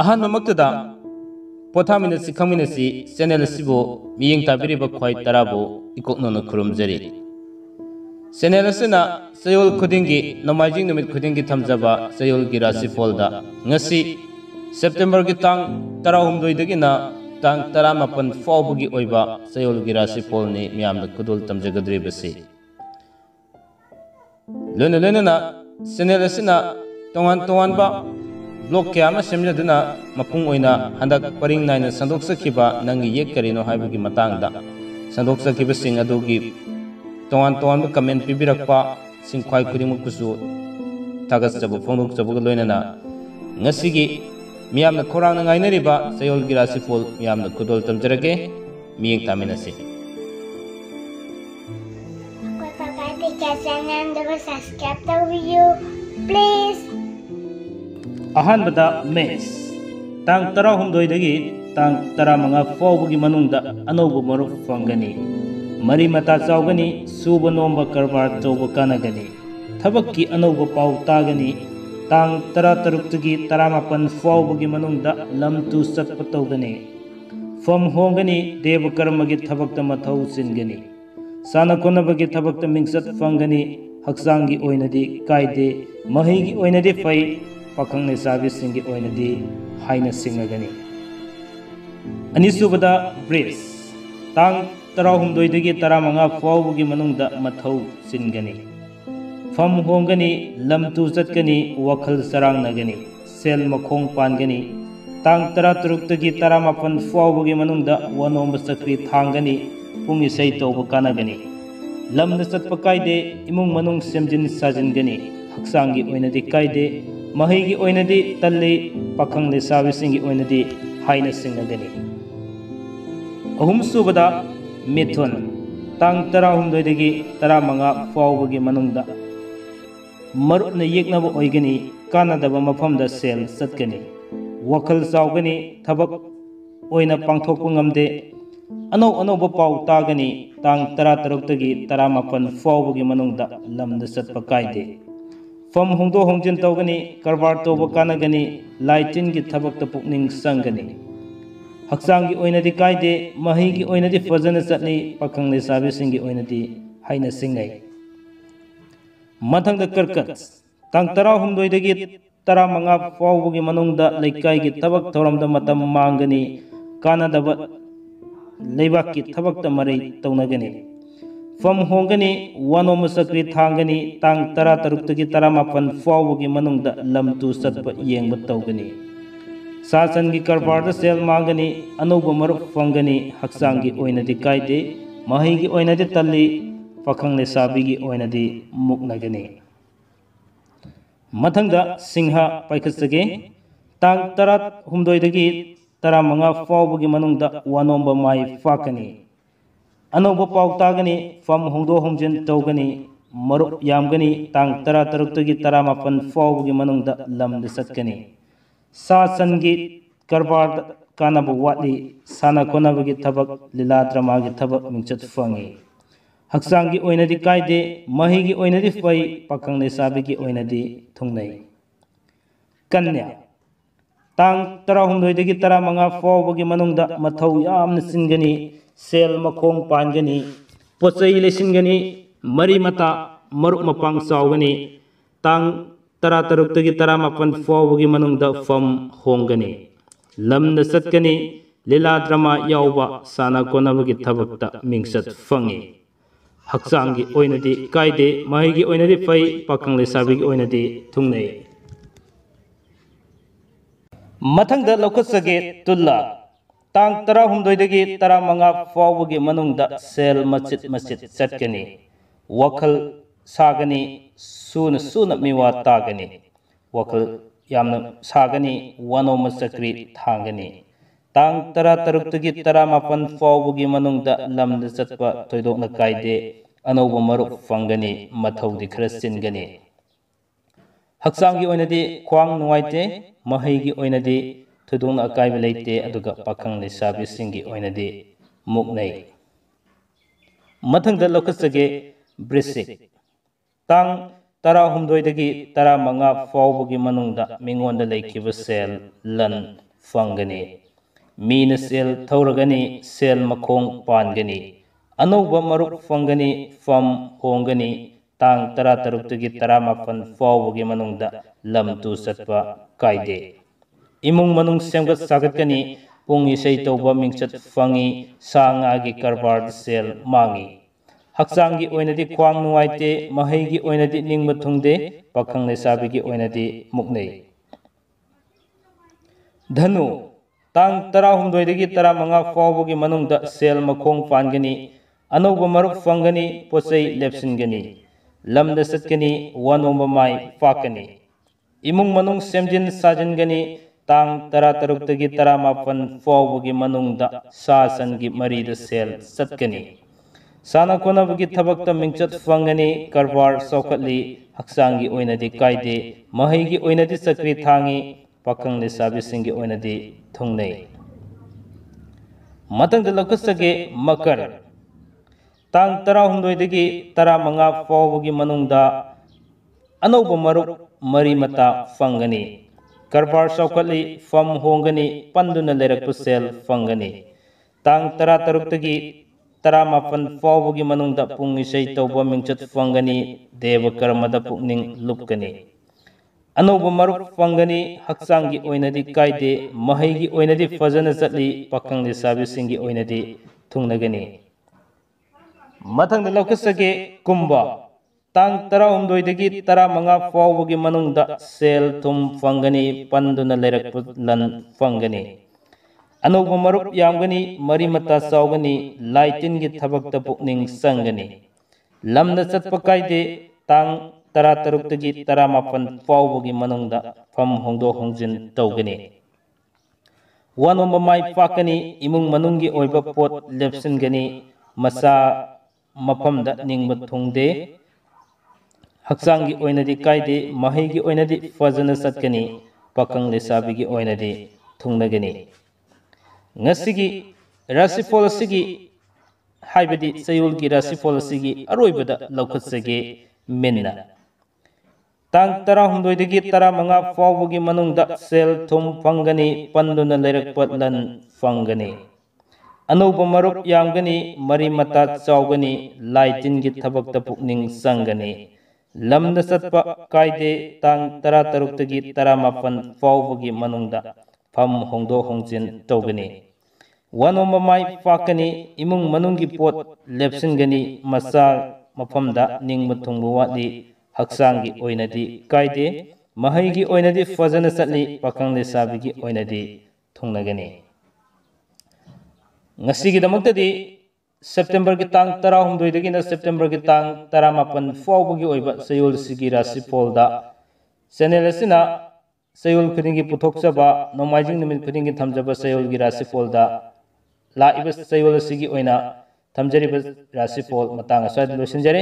अहनमक्तदा पोथामिनसी खमिनसी channel सिबो मियेंग ताबिरिबा ख्वाई तराबो इकोकनोनो खुरुमजरी channel असना सयोल खुदिंगी नमाइजिंग नुमित खुदिंगी थमजबा सयोल की राशिफोलदा ngasi सेप्टेम्बर की तांग 12 दगिना तांग 18 फावबगी ओइबा सयोल की राशिफोल नि मियामना खुदुल तमजगद्रिबसी लोना चैनल असना तोंगान ब्लॉग क्या सेमजदुना मपुंग ओइना हंदक परिंग नाइना संदोक्सखिबा नंगी येक करिनो हाइबगी मतांगदा संदोक्सखिबसिंग अदुगी तोंगान कमेंट पिबिरक्पा सिंख्वाई खुदिमुकुसु थागसजबु फोंदोक्चबुग लोइनाना ngasiगी मियामना खोरांग नाइनरिबा सयोलगी राशिफोल मियामना खुदोल तमजरगे मियेंग तामिनसी subscribe the video please अहानबदा मेस तांग 16 दगी तांग 15 फावबगी मनुंगदा अनौब मरुप फंगनी मरी मता चावगनी सूब नोंब करबार तौब कानगनी थबक की अनौब पाव तागनी तांग 13 दगी 18 फावबगी मनुंगदा लमतु सत्प तौगनी फम होंगनी देव कर्मगी थबक मथौ सिनगनी साना कोनबगी थबक मिंगसत फंगनी हक्सांगी ओइनदी कायदे महीगी ओइनदी फै पाखंग लेसाबिसिंगी ओइनदी हाइना सिंगगनी अनिसुबदा ब्रेस तांग 16 दगी 15 फावबगी मनुंगदा मथौ सिनगनी फम होंगनी लमतु चतगनी वखल सरांगनगनी सेल मखोंग पानगनी तांग 13 दगी 18 फावबगी मनुंगदा वनोंब सक्री थांगनी पुंगी सै तौब कानगनी लमद चतप कायदे इमुंग मनुंग सेमजिन साजिनगनी हक्सांगी ओइनदी कायदे महीगी ओइनदी तल्ली पाखंग लेसाबिसिंगी ओइनदी हाइना सिंगगनी अहुम सुबदा मिथुन तांग 16 दगी 15 फावबगी मनुंगदा मरुपना येकनब ओइगनी कानदब मफमदा सेल सतगनी वखल चावगनी थबक ओइना पांथोकप ngamde अनौब पाव तागनी तांग 13 दगी 18 फावबगी मनुंगदा लमदा चतप कायदे फम होंदो होंजिन तौगनी करबार तौब कानगनी लाइटिन की थबक पुकनिंग संगनी हक्सांगी ओइनदी कायदे महीगी ओइनदी फजन चटनी पाखंग लेसाबिसिंगी ओइनदी हाइना सिंगै मथंग कर्कट तांग 16 दगी 15 फावबगी मनुंगदा लेकाइगी थबक थौरमदा मतम मांगनी कानदब लेबाक की थबक मरै तौनगनी फम होंगनी वनोम सक्री थांगनी तांग 13 दगी 18 फावबगी मनुंगदा लमतु सत्प येंब तौगनी सासन की करबार सेल मांगनी अनौब मरुप फंगनी हक्सांगी ओइनदी कायदे महीगी ओइनदी तल्ली पाखंग लेसाबिगी ओइनदी मुकनगनी मथंगदा सिंहा पाइखसगे तांग 16 दगी 15 फावबगी मनुंगदा वनोंब माई फाकनी अनौब पाव तागनी फम होंदो होंजिन तौगनी मरुप यामगनी तांग 13 दगी 18 फावबगी मनुंगदा लमद सतगनी सासनगी करबार कानब वाटली साना कोनबगी थबक लीला ड्रामागी थबक मिंचत फंगी हक्सांगी ओइनदी कायदे महीगी ओइनदी फै पाखंग लेसाबिगी ओइनदी थुंगनै कन्या तांग 16 दगी 15 फावबगी मनुंगदा मथौ यामना सिनगनी सेल मखोंग पानगनी पोचै लेसिनगनी मरी मता मरुप मपांग चावगनी तांग 13 दगी 18 फावबगी मनुंगदा फम होंगनी लमदा चतगनी लीला ड्रामा यावबा साना कोनबगी थबकता मिंगसत फंगी हक्सांगी ओइनदी कायदे महीगी ओइनदी फै पाखंग लेसाबिगी ओइनदी थुंगनै मथंगदा लौखसगे तुल्ला तांग 16 दगी 15 फावबगी मनुंगदा सेल मचित चटगनी वखल सागनी सून मिवा तागनी वखल यामना सागनी वनोम सक्री थांगनी तांग 13 दगी 18 फावबगी मनुंगदा लमदा चतप थोइदोकना कायदे अनौब मरुप फंगनी मथौदी खरा सिनगनी हक्सांगी ओइनदी ख्वांग नुवाइते महीगी ओइनदी थुदोंना अकाइब लेते अदुगा पाखंग लेसाबिसिंगी ओइनदि मुकनै मथंगदा लौखसगे वृश्चिक तांग 13 15 फाउबगी मनुंगदा मिंगोंदा लेखिब सेल लन फंगनी मीना सेल थौरगनी सेल मखोंग पानगनी अनौबा मरुक फंगनी फम होंगनी तांग 13 14 फाउबगी मनुंगदा लम तु सत्पा कायदे इमुंग मनुंग सेमगत सागतगनी पुंग इसै तौबा मिंगचत फंगी सांगागी कारबार सेल मांगी हक्चांगी ओइनदि ख्वांग नुवाइते महैगी ओइनदि निंगब थुंगदे पाखंग लेसाबिगी ओइनदि मुकनै धनु तांग 13 15 फाउबगी मनुंगदा सेल मखोंग पानगनी अनौबा मरुक फंगनी पोचै लेप्सिनगनी लमदा सतगनी वनोंबा माई पाकनी इमुंग मनुंग सेमजिन साजनगनी तांग 13 14 फाउबगी मनुंगदा सासनगी मरीदा सेल सतगनी साना कोनबगी थबकता मिंगचत फंगनी कारबार सौखतली हक्चांगी ओइनदि कायदे महैगी ओइनदि चक्री थांगी पाखंग लेसाबिसिंगी ओइनदि थुंगनै मतंग लौखसगे मकर तांग 13 15 फाउबगी मनुंगदा अनौबा मरुक मरी मता फंगनी कारबार सौखतली फम होंगनी पंदुना लेरकप सेल फंगनी तांग 13 13 फाउबगी मनुंगदा पुंग इसै तौबा मिंगचत फंगनी देव कर्मदा पुकनिंग लुपकनी अनौबा मरुक फंगनी हक्चांगी ओइनदि कायदे महैगी ओइनदि फजना चतली पाखंग लेसाबिसिंगी ओइनदि थुंगनगनी मथंग लौखसगे कुंभा तांग 13 15 फाउबगी मनुंगदा सेल थुम फंगनी पंदुना लेरकप लन फंगनी अनौबा मरुप यामगनी मरी मता चावगनी लाइटिनगी थबकता पुकनिंग संगनी लमदा चतप कायदे तांग 13 14 फाउबगी मनुंगदा फम होंदो होंजिन तौगनी वनोंबा माई पाकनी इमुंग मनुंगी ओइबा पोट लेप्सिनगनी मसा मफमदा निंगब थुंगदे हक्चांगी ओइनदि कायदे महैगी ओइनदि फजना चतगनी पाखंग लेसाबिगी ओइनदि थुंगनगनी ngasi rasifol asigi haibadi sayulgi rasifol asigi aroibada laukhasage minna tang 13 15 फाउबगी मनुंगदा cell थुम फंगनी पंदुना लेरकप लन फंगनी अनौबा मरुप यामगनी मरी मता चावगनी लाइटिनगी थबकता पुकनिंग संगनी लमदा चतपा कायदे तांग 13 15 फाउबगी मनुंगदा फम होंदो होंजिन तौगनी वनोंबा माई पाकनी इमुंग मनुंगी पोट लेप्सिनगनी मसा मफमदा निंगब थुंगब वाटली हक्चांगी ओइनदि कायदे महैगी ओइनदि फजना चतली पाखंग लेसाबिगी ओइनदि थुंगनगनी ngasi दमक्तदि सेप्टेम्बर की तांग 13 दगिना सेप्टेम्बर की तांग 19 फाउबगी ओइबा सयोल सिगी राशिफोलदा चैनल असिना सयोल खुदिंगी पुथोकचबा नोमाइजिंग निमित खुदिंगी थमजबा सयोल की राशिफोलदा लाइब सयोल सिगी ओइना थमजरिबा राशिफोल मतंग असद लोसिनजरे।